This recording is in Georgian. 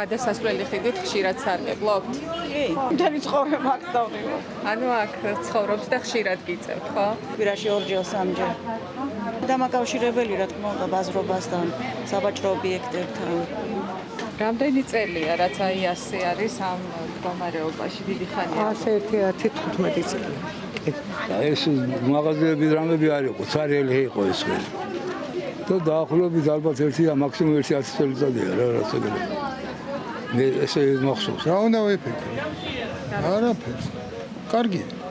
გადასასვლელი ხიდით ხშირად სარგებლობთ? კი, მთელი ცხოვრება აქ დავყიო. ანუ აქ ცხოვრობთ და ხშირად გიწევთ, ხო? კვირაში 2-ჯერ 3-ჯერ. დამაკავშირებელი რა თქმა უნდა ბაზრობასთან, საბაჭრო ობიექტებთან. რამდენი წელია, რაც აი ასე არის ამ მდგომარეობაში დიდი ხანია? 115 წელი. ეს მაღაზიები რამები არ იყო, ცარიელი იყო ეს ხელი. და დაახლოებით ალბათ მაქსიმუმ 1 წელიწადია რა რაც ეგრე. მე ესე მახსოვს. რა უნდა ვიფიქრე? არაფერს. კარგია.